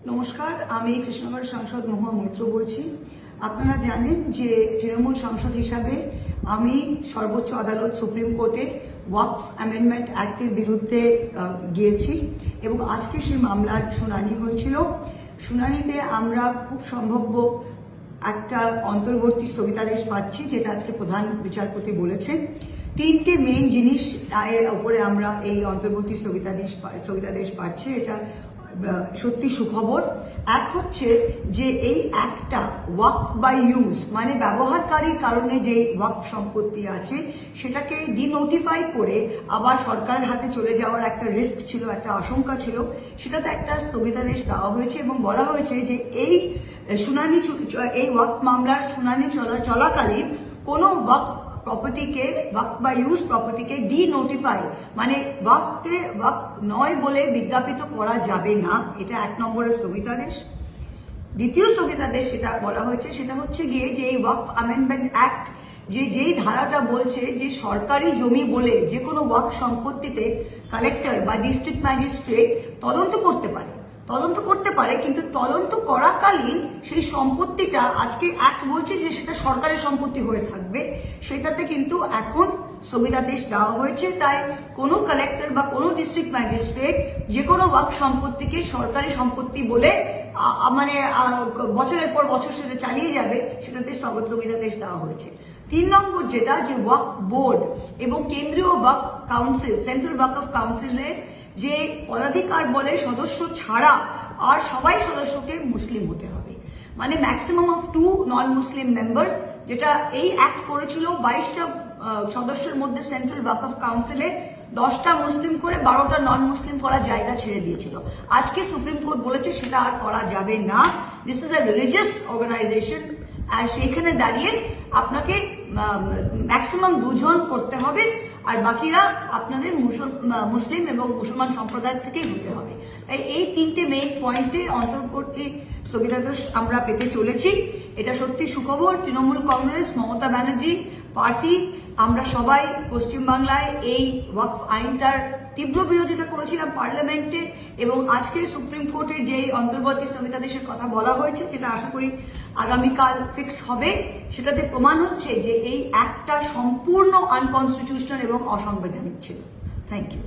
নমস্কার, আমি কৃষ্ণনগর সাংসদ মহুয়া মৈত্র বলছি। আপনারা জানেন যে তৃণমূল সাংসদ হিসাবে আমি সর্বোচ্চ আদালত সুপ্রিম কোর্টে ওয়াকফ অ্যামেন্ডমেন্ট অ্যাক্টের বিরুদ্ধে গিয়েছি এবং আজকে সেই মামলার শুনানি হয়েছিল। শুনানিতে আমরা খুব সম্ভাব্য একটা অন্তর্বর্তী স্থগিতাদেশ পাচ্ছি, যেটা আজকে প্রধান বিচারপতি বলেছেন। তিনটে মেইন জিনিস এর উপরে আমরা এই অন্তর্বর্তী স্থগিতাদেশ পাচ্ছি। এটা সত্যি সুখবর। এক হচ্ছে যে এই একটা ওয়াকফ বাই ইউজ মানে ব্যবহারকারীর কারণে যে ওয়াকফ সম্পত্তি আছে সেটাকে ডিনোটিফাই করে আবার সরকারের হাতে চলে যাওয়ার একটা রিস্ক ছিল, একটা আশঙ্কা ছিল, সেটাতে একটা স্থগিতাদেশ দেওয়া হয়েছে এবং বলা হয়েছে যে এই শুনানি, এই ওয়াকফ মামলার শুনানি চলাকালীন কোনো ওয়াকফ প্রপার্টিকে, ওয়াকফ বা ইউজ প্রপার্টিকে ডিনোটিফাই মানে ওয়াকফ নয় বলে বিজ্ঞাপিত করা যাবে না। এটা এক নম্বরের স্থগিতাদেশ। দ্বিতীয় স্থগিতাদেশ সেটা বলা হয়েছে, সেটা হচ্ছে গিয়ে যে এই ওয়াকফ অ্যামেন্ডমেন্ট অ্যাক্ট যেই ধারাটা বলছে যে সরকারি জমি বলে যে কোনো ওয়াকফ সম্পত্তিতে কালেক্টর বা ডিস্ট্রিক্ট ম্যাজিস্ট্রেট তদন্ত করতে পারে, কিন্তু তদন্ত করাকালীন সেই সম্পত্তিটা আজকে অ্যাক্ট বলছে যে সেটা সরকারি সম্পত্তি হয়ে থাকবে, সেটাতে কিন্তু এখন স্থগিতাদেশ দেওয়া হয়েছে। তাই কোনো কালেক্টর বা কোনো ডিস্ট্রিক্ট ম্যাজিস্ট্রেট যে কোনো ওয়াকফ সম্পত্তিকে সরকারি সম্পত্তি বলে মানে বছরের পর বছর সেটা চালিয়ে যাবে, সেটাতে স্থগিতাদেশ দেওয়া হয়েছে। 3 নম্বর যেটা, যে ওয়াকফ বোর্ড এবং কেন্দ্রীয় ওয়াকফ কাউন্সিল, সেন্ট্রাল ওয়াকফ কাউন্সিলের যে পদাধিকার বলে সদস্য ছাড়া আর সবাই সদস্যকে মুসলিম হতে হবে, মানে maximum of 2 non Muslim members, যেটা এই অ্যাক্ট করেছিল 22টা সদস্যের মধ্যে সেন্ট্রাল ওয়াকফ কাউন্সিলে 10টা মুসলিম করে 12টা নন মুসলিম করার জায়গা ছেড়ে দিয়েছিল। আজকে সুপ্রিম কোর্ট বলেছে সেটা আর করা যাবে না। This is a religious organisation, আর সেইখানে দাঁড়িয়ে আপনাকে ম্যাক্সিমাম 2 জন করতে হবে, আর বাকিরা আপনাদের মুসলিম এবং মুসলমান সম্প্রদায় থেকেই হতে হবে। তাই এই 3টে মেইন পয়েন্টে অন্তর্বর্তী স্থগিতাদেশ আমরা পেতে চলেছি। এটা সত্যি সুখবর। তৃণমূল কংগ্রেস, মমতা ব্যানার্জি পার্টি, আমরা সবাই পশ্চিমবাংলায় এই ওয়াকফ আইনটার তীব্র বিরোধিতা করেছিলাম পার্লামেন্টে, এবং আজকে সুপ্রিম কোর্টের যে অন্তর্বর্তী স্থগিতাদেশের কথা বলা হয়েছে, যেটা আশা করি আগামীকাল ফিক্স হবে, সেটাতে প্রমাণ হচ্ছে যে এই অ্যাক্টটা সম্পূর্ণ আনকনস্টিটিউশনাল এবং অসাংবিধানিক ছিল। Thank you.